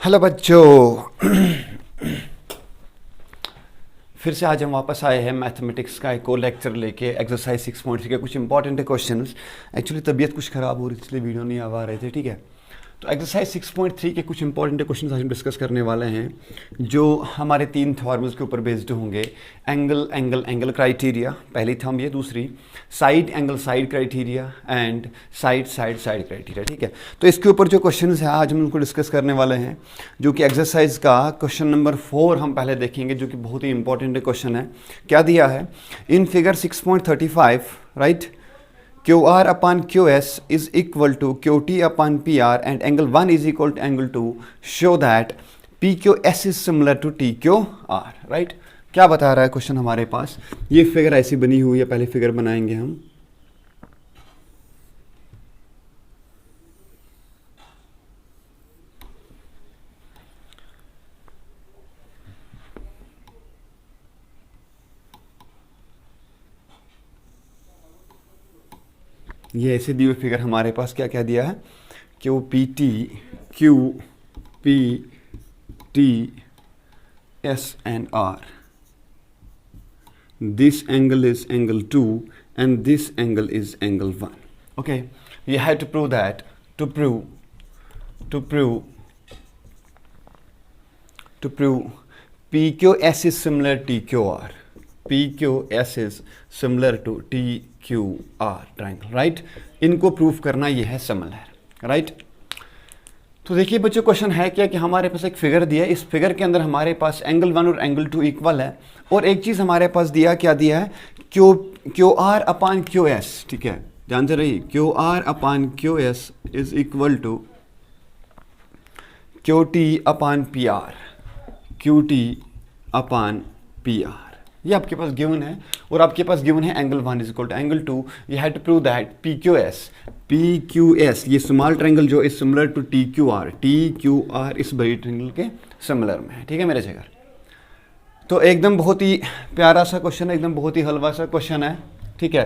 Hello बच्चों। फिर से आज हम वापस आए हैं मैथमेटिक्स का एक और लेक्चर लेके एक्सरसाइज 6.3 के कुछ इंपॉर्टेंट क्वेश्चंस। एक्चुअली तबीयत कुछ ख़राब हो रही थी इसलिए वीडियो नहीं आ रहे थे, ठीक है। तो एक्सरसाइज 6.3 के कुछ इंपॉर्टेंट क्वेश्चंस आज हम डिस्कस करने वाले हैं जो हमारे तीन फॉर्मूल्स के ऊपर बेस्ड होंगे। एंगल एंगल एंगल क्राइटेरिया पहली थंब, ये दूसरी side angle side criteria and side side side criteria, ठीक है। तो इसके ऊपर जो क्वेश्चंस है आज हम उनको डिस्कस करने वाले हैं, जो कि एक्सरसाइज का क्वेश्चन नंबर 4 हम पहले देखेंगे, जो कि बहुत ही इंपॉर्टेंट क्वेश्चन है। क्या दिया है in figure 6.35, right? QR upon QS is equal to QT upon PR and angle 1 is equal to angle 2. Show that PQS is similar to TQR, right? क्या बता रहा है क्वेश्चन हमारे पास? ये फिगर ऐसी बनी हुई है, पहले फिगर बनाएंगे हम। ये ऐसे दी हुई फिगर हमारे पास क्या क्या दिया है? Q P T S and R. This angle is angle 2 and this angle is angle 1. Okay, you have to prove that. To prove PQS is similar to TQR. PQS is similar to TQR triangle, right? इनको proof करना ये है similar, right? तो देखिए बच्चों, question है क्या कि हमारे पास एक फिगर दिया है, इस फिगर के अंदर हमारे पास एंगल 1 और एंगल 2 इक्वल है, और एक चीज हमारे पास दिया, क्या दिया है? Q R upon Q S, ठीक है, ध्यान से रहिए। Q R upon Q S is equal to Q T upon P R, Q T upon P R. ये आपके पास गिवन है, और आपके पास गिवन है angle 1 is equal to angle 2। You have to prove that P Q S ये small triangle जो is similar to T Q R इस बड़ी ट्रायंगल के सिमिलर में है, ठीक है मेरे जिगर। तो एकदम बहुत ही प्यारा सा क्वेश्चन है, एकदम बहुत ही हलवा सा क्वेश्चन है, ठीक है।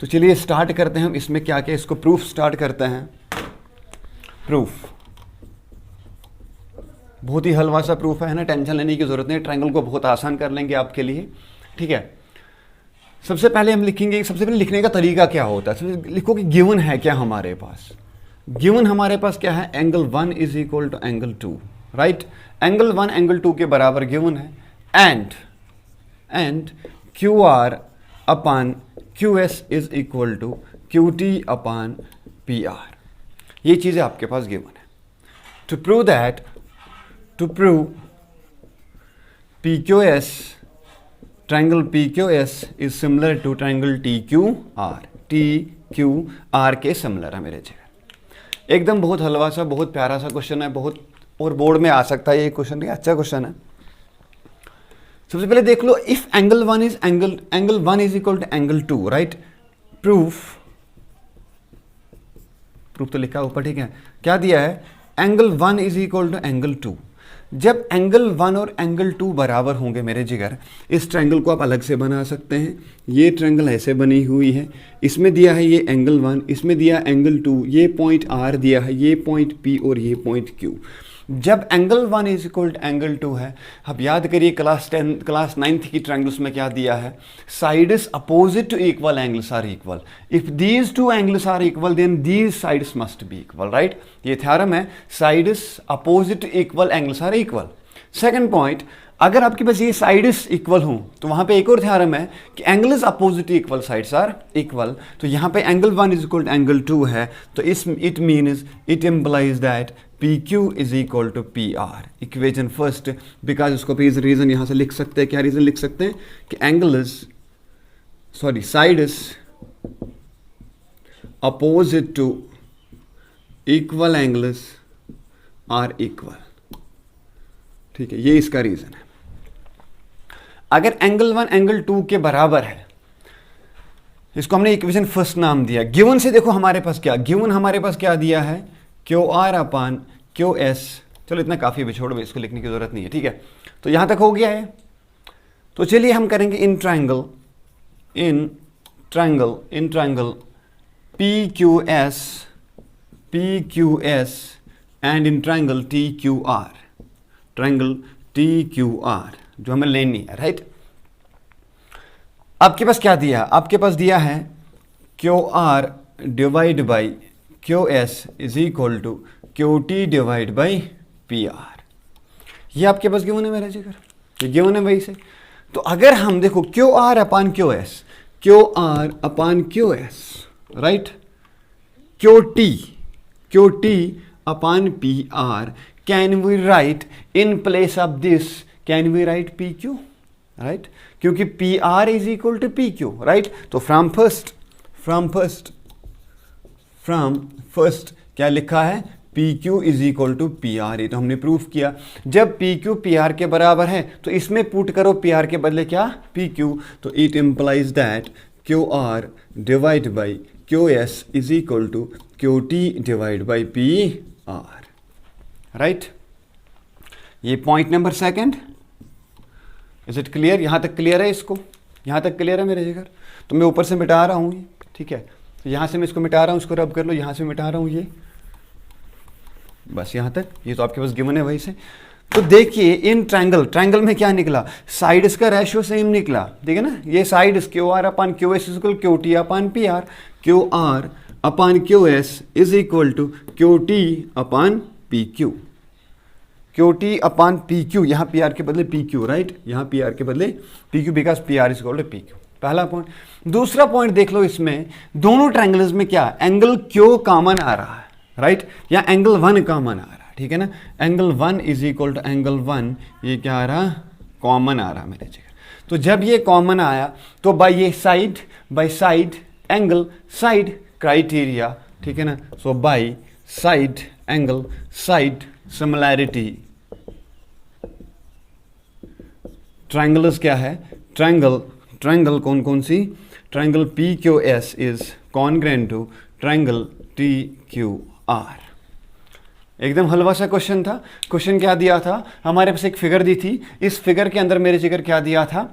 तो चलिए स्टार्ट करते हैं हम इसमें क्या क्या, इसको प्रूफ स्टार्ट करते हैं। प्रूफ बहुत ही हलवा सा प्रूफ है ना, टेंशन लेने की जरूरत नहीं, ट्रायंगल को बहुत आसान कर लेंगे आपके लिए, ठीक है। सबसे पहले हम लिखेंगे, सबसे पहले लिखने का तरीका क्या होता है, सबसे लिखो कि गिवन है क्या हमारे पास। गिवन हमारे पास क्या है? Angle 1 is equal to angle 2, right? Angle 1 angle 2 के बराबर गिवन है, and Q R upon Q S is equal to Q T upon P R. ये चीज़ें आपके पास गिवन है। To prove PQS, triangle PQS is similar to triangle TQR के similar है मेरे जगह। एकदम बहुत हलवा सा, बहुत प्यारा सा क्वेश्चन है, बहुत, और बोर्ड में आ सकता है ये क्वेश्चन, ये अच्छा क्वेश्चन है। सबसे पहले देख लो, if angle 1 is equal to angle 2, right? Proof तो लिखा ऊपर, ठीक है। क्या दिया है? Angle 1 is equal to angle 2। जब एंगल 1 और एंगल 2 बराबर होंगे मेरे जिगर, इस ट्रायंगल को आप अलग से बना सकते हैं। ये ट्रायंगल ऐसे बनी हुई है, इसमें दिया है ये एंगल 1, इसमें दिया एंगल 2, ये पॉइंट R दिया है, ये पॉइंट P और ये पॉइंट Q। जब angle 1 is equal to angle 2 है, अब याद करिए क्लास 9th की ट्रायंगल्स में क्या दिया है? Sides opposite to equal angles are equal. If these two angles are equal then these sides must be equal, right? ये थ्योरम है, sides opposite to equal angles are equal. Second point, अगर आपके पास ये साइड्स इक्वल हों तो वहां पे एक और थ्योरम है कि angles opposite to equal sides are equal. तो यहाँ पे angle 1 is equal to angle 2 है, तो it implies that PQ is equal to PR। Equation first, because उसको भी रीजन यहां से लिख सकते हैं। क्या रीजन लिख सकते हैं? कि sides opposite to equal angles are equal, ठीक है, ये इसका रीजन है। अगर एंगल 1 एंगल 2 के बराबर है, इसको हमने इक्वेशन फर्स्ट नाम दिया। गिवन से देखो हमारे पास क्या, गिवन हमारे पास क्या दिया है? Q R upon Q S. चलो इतना काफी है, छोड़ो, इसको लिखने की जरूरत नहीं है, ठीक है। तो यहां तक हो गया है। तो चलिए हम करेंगे in triangle PQS and in triangle TQR। Triangle TQR जो हमें लेनी है, राइट। आपके पास क्या दिया, आपके पास दिया है QR divide by QS is equal to QT divide by PR। ये आपके पास गिवन है मेरा जिगर, ये गिवन है वही से। तो अगर हम देखो QR upon QS, QR upon QS, right, QT upon PR, can we write in place of this, can we write PQ, right, क्योंकि PR is equal to PQ, right। तो from first क्या लिखा है, PQ is equal to PR, ये तो हमने proof किया। जब PQ PR के बराबर है तो इसमें पुट करो PR के बदले क्या, PQ, तो it implies that QR divide by QS is equal to QT divide by PR, right. ये point number second, is it clear, यहां तक क्लियर है, इसको यहां तक क्लियर है मेरे जिगर। तो मैं ऊपर से मिटा रहा हूं ये, ठीक है, तो यहां से मैं इसको मिटा रहा हूं, इसको रब कर लो, यहां से मिटा रहा हूं ये, बस यहां तक। ये तो आपके पास गिवन है वही से। तो देखिए इन ट्रायंगल में क्या निकला, साइड्स का रेशियो सेम निकला, ठीक है ना। ये sides QR upon QS is equal QT upon PR, QR upon QS is equal to QT upon PQ, QT upon PQ, यहाँ PR के बदले PQ, राइट, यहाँ PR के बदले PQ because PR is equal to PQ। पहला point. दूसरा point देख लो, इसमें दोनों ट्रायंगल्स में क्या एंगल Q कॉमन आ रहा है, राइट, या एंगल 1 कॉमन आ रहा है, ठीक है ना। Angle 1 is equal to angle 1, ये क्या आ रहा, कॉमन आ रहा मेरे जगह। तो जब ये कॉमन आया तो by side angle side criteria, ठीक है ना, so by side angle side similarity, triangles क्या है, ट्रायंगल कौन कौन सी, triangle PQS is congruent to triangle TQR। एकदम हलवा सा क्वेश्चन था। क्वेश्चन क्या दिया था, हमारे पास एक फिगर दी थी, इस फिगर के अंदर मेरे जिगर क्या दिया था,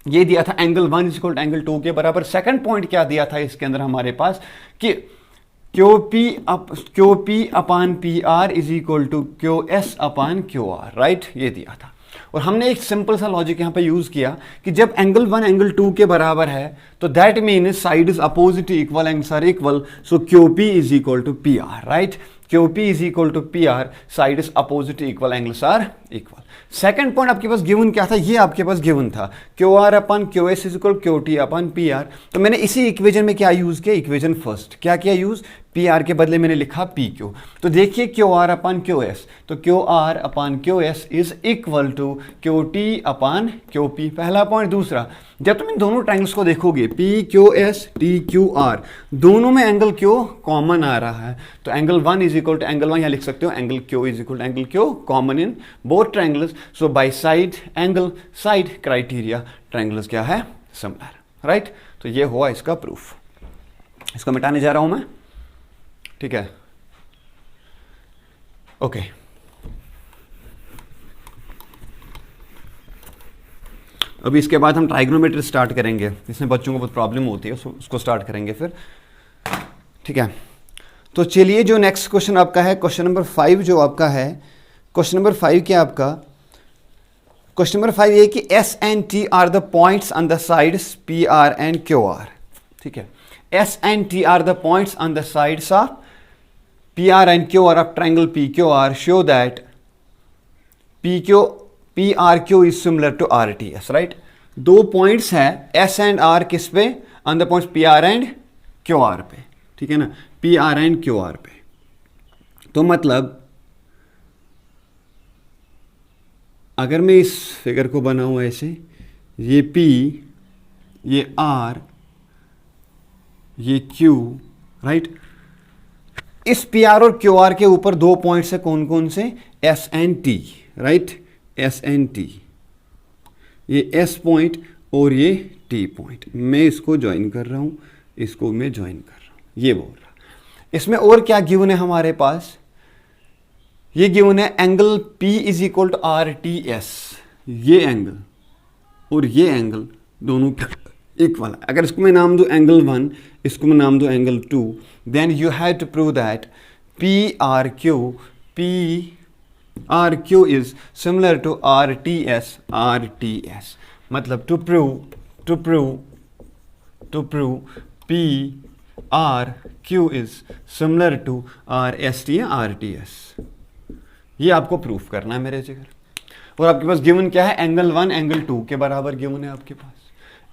ये दिया था angle 1 is equal to angle 2 के बराबर। सेकंड पॉइंट क्या दिया था इसके अंदर हमारे पास कि QP upon PR is equal to QS upon QR, right, ये दिया था। और हमने एक सिंपल सा लॉजिक यहाँ पे यूज किया कि जब एंगल 1 एंगल 2 के बराबर है तो that mean side is opposite equal, angles are equal, so QP is equal to PR, right, QP is equal to PR, side is opposite equal, angles are equal. Second point आपके पास given क्या था, ये आपके पास given था QR upon QS is equal QT upon PR। तो मैंने इसी इक्वेशन में क्या यूज किया, इक्वेशन फर्स्ट क्या किया यूज, PR के बदले मैंने लिखा PQ। तो देखिए QR अपान QS, तो QR upon QS is equal to QT upon QP, पहला पॉइंट। दूसरा, जब तुम इन दोनों ट्रायंगल्स को देखोगे PQS TQR, दोनों में एंगल Q कॉमन आ रहा है, तो angle 1 is equal to angle 1 यहाँ लिख सकते हो, angle Q is equal to angle Q common in both triangles, so by side angle side criteria triangles क्या है, सिमिलर, राइट। तो ये हुआ इसका प्रूफ। इसको मिटाने जा रहा हूं मैं, ठीक है, ओके। अभी इसके बाद हम ट्राइग्नोमेट्री स्टार्ट करेंगे, इसमें बच्चों को बहुत प्रॉब्लम होती है, उसको स्टार्ट करेंगे फिर, ठीक है। तो चलिए जो नेक्स्ट क्वेश्चन आपका है, क्वेश्चन नंबर 5 जो आपका है, क्वेश्चन नंबर 5 क्या आपका, क्वेश्चन नंबर 5 ये कि S and T are the points on the sides PR and QR, ठीक है। S and T are the points on the sides of PR and QR of triangle PQR, show that PRQ is similar to RTS, right। दो points है S and R किस पे, on the points PR and QR पे, ठीक है ना, PR and QR पे। तो मतलब अगर मैं इस फिगर को बनाऊं ऐसे, ये P, ये R, ये Q, राइट, इस PR और QR के ऊपर दो पॉइंट्स है, कौन कौन से, S and T, right, S and T, ये S पॉइंट और ये T पॉइंट, मैं इसको ज्वाइन कर रहा हूं, इसको मैं ज्वाइन कर रहा हूं, ये बोल रहा। इसमें और क्या गिवन है हमारे पास, ये गिवन है angle P is equal to RTS, ये एंगल और ये एंगल दोनों इक्वल है। अगर इसको मैं नाम दूं एंगल 1, इसको मैं नाम दूं angle 2, then you have to prove that PRQ R Q is similar to R T S, मतलब to prove P R Q is similar to R S T या आर टी एस। ये आपको proof करना है मेरे जिगर। और आपके पास गिवन क्या है, एंगल 1 एंगल 2 के बराबर गिवन है आपके पास,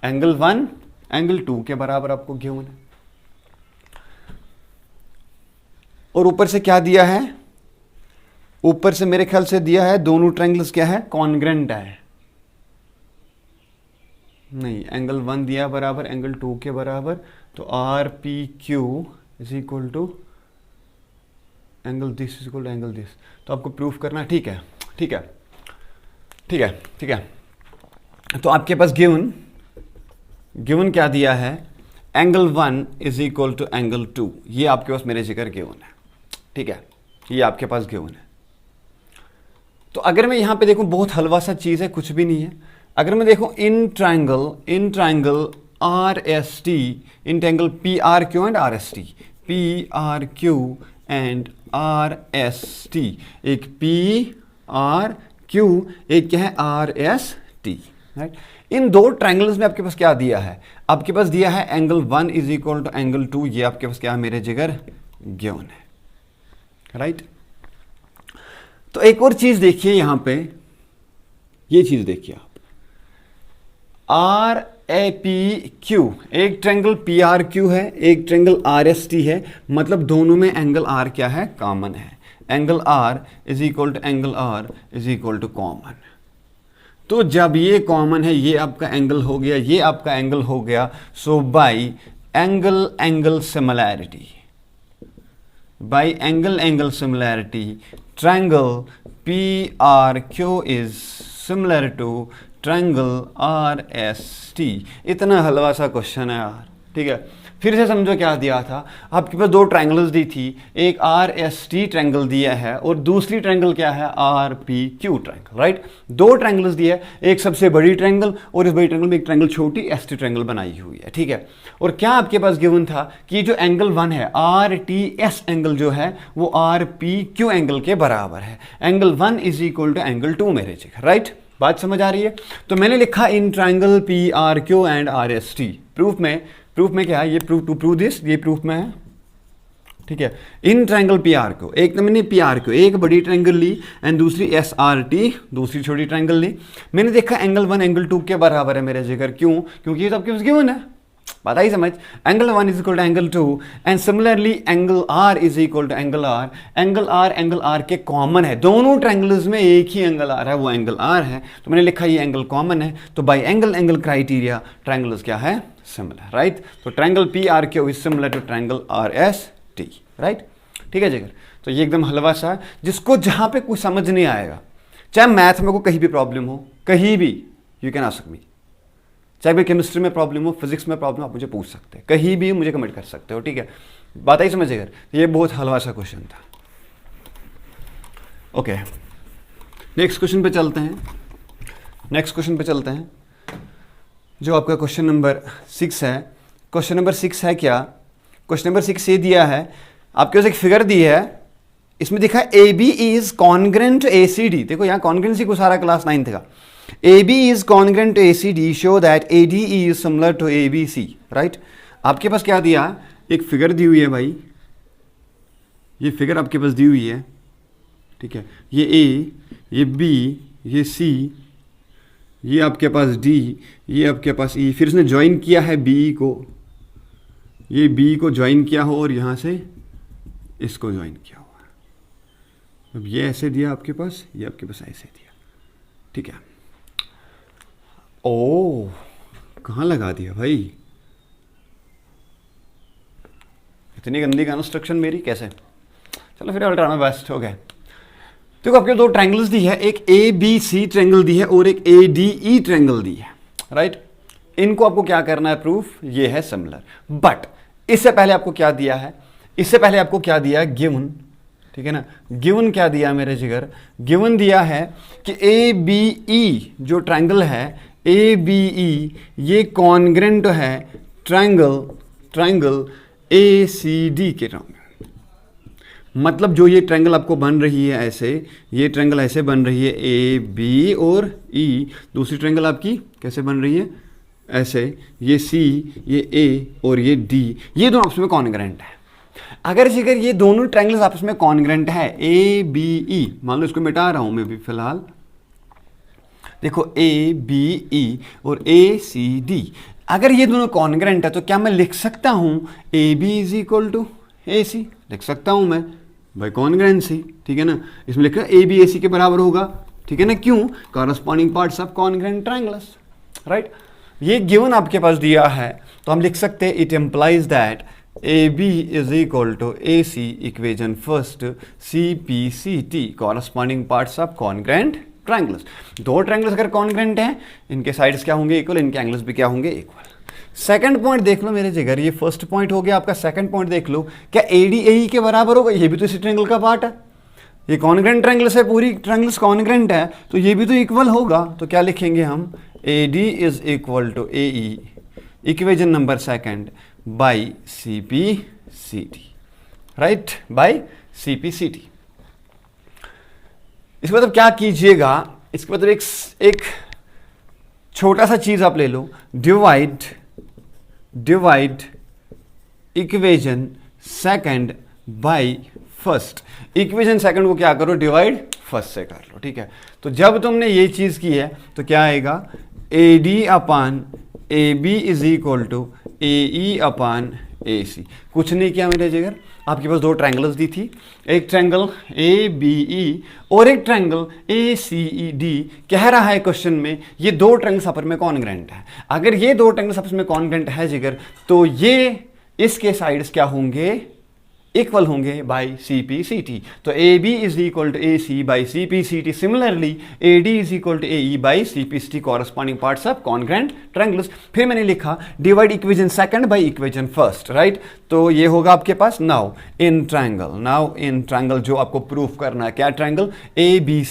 एंगल 1 एंगल 2 के बराबर आपको गिवन है। और ऊपर से क्या दिया है, ऊपर से मेरे ख्याल से दिया है दोनों ट्रायंगल्स क्या है, कॉन्ग्रेंट है। नहीं, एंगल 1 दिया बराबर एंगल 2 के बराबर, तो R P Q is equal to angle this is equal to angle this. तो आपको प्रूफ करना, ठीक है ठीक है ठीक है ठीक है। तो आपके पास गिवन क्या दिया है, angle 1 is equal to angle 2, ये आपके पास मेरे जिक्र गिवन है, ठीक है, ये आपके पास गिवन है। तो अगर मैं यहां पे देखूं, बहुत हलवा सा चीज है, कुछ भी नहीं है। अगर मैं देखूं in triangle are S T, in triangle P R Q and are S T, P R Q and are S T, एक पी आर क्यू, एक क्या है आर एस टी, राइट। इन दो ट्रायंगल्स में आपके पास क्या दिया है, आपके पास दिया है angle 1 is equal to angle 2, ये आपके पास क्या है मेरे जिगर, गिवन है, राइट। तो एक और चीज देखिए यहां पे, ये चीज देखिए आप, आर ए पी क्यू, एक ट्रायंगल पी आर क्यू है, एक ट्रायंगल आर एस टी है, मतलब दोनों में एंगल आर क्या है, कॉमन है। Angle R is equal to angle R is equal to common. तो जब ये कॉमन है, ये आपका एंगल हो गया, ये आपका एंगल हो गया, so by angle similarity, by angle similarity, triangle PRQ is similar to triangle RST। इतना हलवा सा क्वेश्चन है यार, ठीक है। फिर से समझो क्या दिया था, आपके पास दो ट्रायंगल्स दी थी, एक RST ट्रायंगल दिया है और दूसरी ट्रायंगल क्या है, RPQ ट्रायंगल, राइट। दो ट्रायंगल्स दिए है, एक सबसे बड़ी ट्रायंगल और इस बड़ी ट्रायंगल में एक ट्रायंगल छोटी ST ट्रायंगल बनाई हुई है, ठीक है। और क्या आपके पास गिवन था कि जो एंगल 1 है, RTS एंगल जो है वो RPQ एंगल के बराबर है। Angle 1 is equal to angle 2 मेरे जिगर, राइट। बात समझ आ रही है। तो मैंने लिखा in triangle PRQ and RST, proof में क्या है, ये प्रूफ टू प्रूव दिस, ये प्रूफ में है, ठीक है। इन ट्रायंगल PRQ, एक तो मैंने PRQ एक बड़ी ट्रायंगल ली एंड दूसरी SRT दूसरी छोटी ट्रायंगल ली। मैंने देखा एंगल 1 एंगल 2 के बराबर है मेरे जिगर, क्यों, क्योंकि ये तो आपके पास गिवन है, बात आई समझ। Angle 1 is equal to angle 2 and similarly angle R is equal to angle R। Angle R के कॉमन है, दोनों ट्रायंगल्स में एक ही एंगल आ रहा है, वो एंगल R है। तो मैंने लिखा ये एंगल कॉमन है, तो बाय एंगल क्राइटेरिया ट्रायंगल्स क्या है, सिमिलर, राइट। तो triangle PRQ is similar to triangle RST, right, ठीक है जिगर। तो ये एकदम हलवा सा है, जिसको जहां पे कुछ समझ नहीं आएगा, चाहे मैथ में को कहीं भी प्रॉब्लम हो, कहीं भी यू कैन आस्क मी, चाहे भी केमिस्ट्री में प्रॉब्लम हो, फिजिक्स में प्रॉब्लम, आप मुझे पूछ सकते हैं, कहीं भी मुझे कमेंट कर सकते हो, ठीक है। बात आई समझिएगा, ये बहुत हलवा सा क्वेश्चन था। ओके, नेक्स्ट क्वेश्चन पे चलते हैं, जो आपका क्वेश्चन नंबर 6 है। क्वेश्चन नंबर 6 है क्या, क्वेश्चन नंबर 6 ये दिया है, आपके पास एक फिगर दी है, इसमें दिखा है AB is congruent to ACD। देखो यहाँ कॉन्ग्रेंसी को सारा क्लास 9th का, AB is congruent to ACD, show that ADE is similar to ABC, right। आपके पास क्या दिया, एक फिगर दी हुई है भाई, ये फिगर आपके पास दी हुई है, ठीक है। ये A, ये B, ये C, ये आपके पास D, ये आपके पास E, फिर इसने ज्वाइन किया है B को, ये B को ज्वाइन किया हो और यहां से इसको ज्वाइन किया हुआ है। अब ये ऐसे दिया आपके पास, ये आपके पास ऐसे दिया, ठीक है। ओ कहाँ लगा दिया भाई, इतनी गंदी कंस्ट्रक्शन मेरी, कैसे, चलो फिर अल्ट्रा में बेस्ट हो गए। देखो आपके दो ट्रायंगल्स दी है, एक ABC ट्रायंगल दी है और एक ADE ट्रायंगल दी है, राइट। इनको आपको क्या करना है, प्रूफ, ये है सिमिलर। बट इससे पहले आपको क्या दिया है, इससे पहले आपको क्या दिया है, गिवन, ठीक है ना। गिवन क्या दिया मेरे जिगर, गिवन दिया है कि ABE जो ट्रायंगल है, ABE ये कॉन्ग्रेंट है ट्रायंगल ACD के, मतलब जो ये ट्रायंगल आपको बन रही है ऐसे, ये ट्रायंगल ऐसे बन रही है ए बी और ई, दूसरी ट्रायंगल आपकी कैसे बन रही है ऐसे, ये सी, ये ए और ये डी, ये दोनों आपस में कॉन्ग्रेंट है। अगर ये दोनों ट्रायंगल्स आपस में कॉन्ग्रेंट है ए बी ई, मान लो इसको मिटा रहा हूं मैं भी फिलहाल, देखो ए बी ई और ए सी डी, अगर ये दोनों कॉन्ग्रेंट है तो क्या मैं लिख सकता हूं A B is equal to A C, लिख सकता हूं मैं बाय कॉन्ग्रेंसी, ठीक है ना। इसमें लिखा ए बी ए सी के बराबर होगा, ठीक है ना, क्यों, corresponding parts of congruent triangles, right. ये गिवन आपके पास दिया है तो हम लिख सकते हैं it implies that A B is equal to A C equation first C P C T corresponding parts of congruent triangles. दो ट्रायंगल्स अगर कॉन्ग्रेंट हैं, इनके साइड्स क्या होंगे इक्वल, इनके एंगल्स भी क्या होंगे इक्वल। सेकंड पॉइंट देख लो मेरे जिगर, ये फर्स्ट पॉइंट हो गया आपका, सेकंड पॉइंट देख लो, क्या ए डी ए ई के बराबर होगा, ये भी तो इसी ट्रायंगल का पार्ट है, ये कॉन्ग्रेंट ट्रायंगल्स है, पूरी ट्रायंगल्स कॉन्ग्रेंट है तो ये भी तो इक्वल होगा। तो क्या लिखेंगे हम, A D is equal to A E equation number second by C P C T, right, by C P C T. इसका मतलब क्या कीजिएगा, इसका मतलब एक छोटा सा चीज आप ले लो, divide equation second by first, equation second को क्या करो, डिवाइड फर्स्ट से कर लो, ठीक है। तो जब तुमने ये चीज की है तो क्या आएगा, A D upon A B is equal to A E upon A C. कुछ नहीं किया मेरे जिगर, आपके पास दो ट्रायंगल्स दी थी, एक ट्रायंगल ए बी ई और एक triangle A C E D. कह रहा है क्वेश्चन में ये दो ट्रायंगल्स आपस में कॉन्ग्रेंट है, अगर ये दो ट्रायंगल्स आपस में कॉन्ग्रेंट है जिगर तो ये इसके साइड्स क्या होंगे, इक्वल होंगे by C P C T. तो A B is equal to A C by C P C T, similarly A D is equal to A E by C P C T corresponding parts of congruent triangles. फिर मैंने लिखा divide equation second by equation first, right. तो ये होगा आपके पास now in triangle जो आपको proof करना है, क्या triangle A B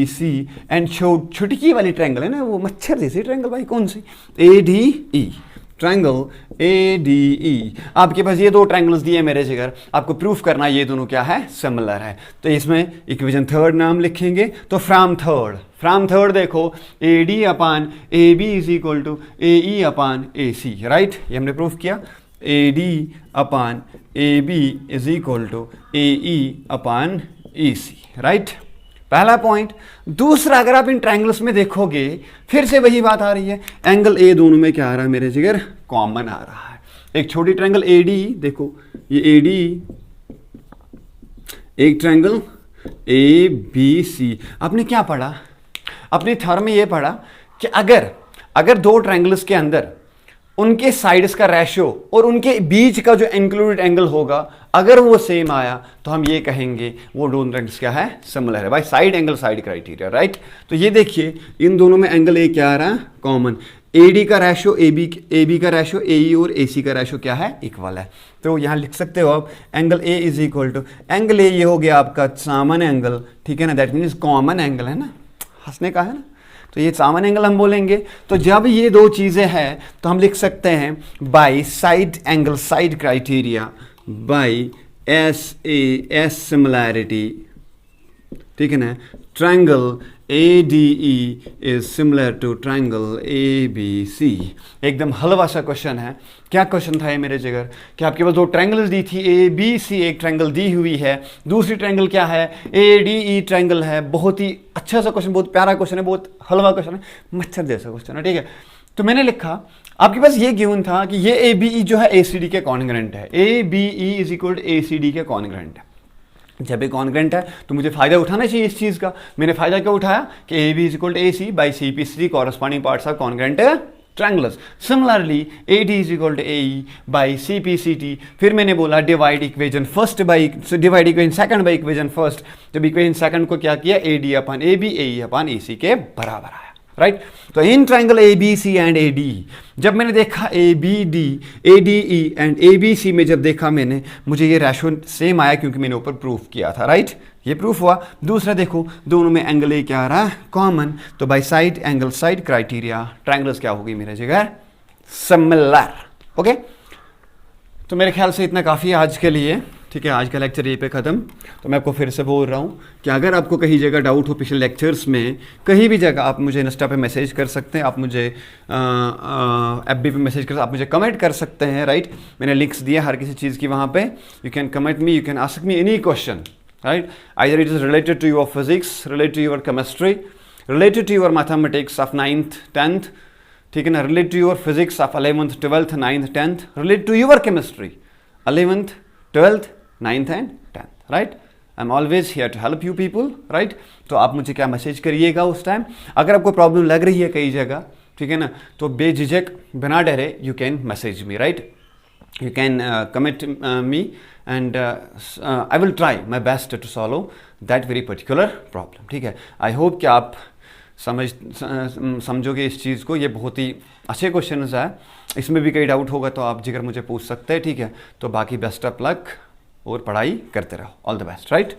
C and छुटकी वाली ट्रायंगल है ना, वो मच्छर जैसी ट्रायंगल भाई, कौन सी, A D E, triangle A D E. आपके पास ये दो ट्रायंगल्स दिए मेरे जिगर, आपको प्रूफ करना ये दोनों क्या है, सिमिलर है। तो इसमें इक्वेशन थर्ड नाम लिखेंगे, तो फ्रॉम थर्ड देखो A D upon A B is equal to A E upon A C, right, ये हमने प्रूफ किया, A D upon A B is equal to A E upon E C, right, पहला point. दूसरा, अगर आप इन triangles में देखोगे फिर से वही बात आ रही है, एंगल ए दोनों में क्या आ रहा है मेरे जिगर, कॉमन आ रहा है। एक छोटी ट्रायंगल ए डी, देखो ये ए डी, एक ट्रायंगल ए बी सी। आपने क्या पढ़ा, अपनी थर्म में ये पढ़ा कि अगर दो ट्रायंगल्स के अंदर उनके साइड्स का रेशियो और उनके बीच का जो इंक्लूडेड एंगल होगा अगर वो सेम आया तो हम ये कहेंगे वो दोनों ट्रायंगल्स क्या है, सिमिलर है, भाई side angle side criteria, right. तो ये देखिए इन दोनों में एंगल ए क्या आ रहा है, कॉमन, ए डी का रेशियो ए बी का रेशियो ए ई और ए सी का रेशियो क्या है, इक्वल है। तो यहाँ लिख सकते हो आप angle A is equal to, angle A ये हो गया आपका सामान्य एंगल, ठीक है ना, दैट मीन्स कॉमन एंगल है ना, हंसने का है ना, तो ये सामान्य एंगल हम बोलेंगे। तो जब ये दो चीजें हैं तो हम लिख सकते हैं by side angle side criteria by S similarity, ठीक है ना, triangle A D E is similar to triangle A B C. एकदम हलवा सा क्वेश्चन है। क्या क्वेश्चन था ये मेरे जिगर, कि आपके पास दो ट्रायंगल्स दी थी ए बी सी, एक ट्रायंगल दी हुई है, दूसरी ट्रायंगल क्या है, ए डी ई ट्रायंगल है। बहुत ही अच्छा सा क्वेश्चन, बहुत प्यारा क्वेश्चन है, बहुत हलवा क्वेश्चन है, मच्छर जैसा क्वेश्चन है, ठीक है। तो मैंने लिखा आपके पास ये गिवन था कि ये ए बी ई जो है ए सी डी के कॉन्ग्रेंट है, A B E is equal to A C D के कॉन्ग्रेंट है। जब ये कॉन्ग्रेंट है तो मुझे फायदा उठाना चाहिए इस चीज का। मैंने फायदा क्या उठाया कि A B is equal to A C by C P C corresponding parts of congruent triangles. Similarly A D is equal to A E by C P C T. फिर मैंने बोला divide equation second by equation first. जब equation second को क्या किया, A D upon A B, ए ई अपन ए सी के बराबर आया, राइट। तो इन triangle A B C and A D, जब मैंने देखा A B D, A D E and A B C में जब देखा मैंने, मुझे ये रेशो सेम आया क्योंकि मैंने ऊपर प्रूफ किया था, राइट, ये प्रूफ हुआ। दूसरा देखो दोनों में एंगल ए क्या आ रहा है, कॉमन, तो by side angle side criteria triangles क्या होगी मेरे जगह, सिमिलर। ओके, तो मेरे ख्याल से इतना काफ़ी आज के लिए। ठीक है, आज का लेक्चर यहीं पे ख़त्म। तो मैं आपको फिर से बोल रहा हूँ कि अगर आपको कहीं जगह डाउट हो पिछले लेक्चर्स में, कहीं भी जगह आप मुझे इंस्टा पे मैसेज कर सकते हैं, आप मुझे FB पे मैसेज कर, आप मुझे कमेंट कर सकते हैं, राइट। मैंने लिंक्स दिया हर किसी चीज़ की वहाँ पे। You can comment me, you can ask me any question, right. Either it is related to your physics, related to your chemistry, related to your mathematics of 9th 10th, ठीक है ना, related to your physics of 11th 12th 9th 10th, related to your chemistry 11th 12th 9th and 10th, right? I'm always here to help you people, right? तो आप मुझे क्या message करिएगा उस time. अगर आपको प्रॉब्लम लग रही है कई जगह, ठीक है ना, तो बेझिझक बिना डरे you can message me, right. You can comment me and I will try my best to solve that very particular problem, ठीक है। आई होप कि आप समझोगे इस चीज़ को। ये बहुत ही अच्छे क्वेश्चन है, इसमें भी कई डाउट होगा तो आप जिगर मुझे पूछ सकते हैं, ठीक है। तो बाकी बेस्ट ऑफ लक और पढ़ाई करते रहो। All the best, right.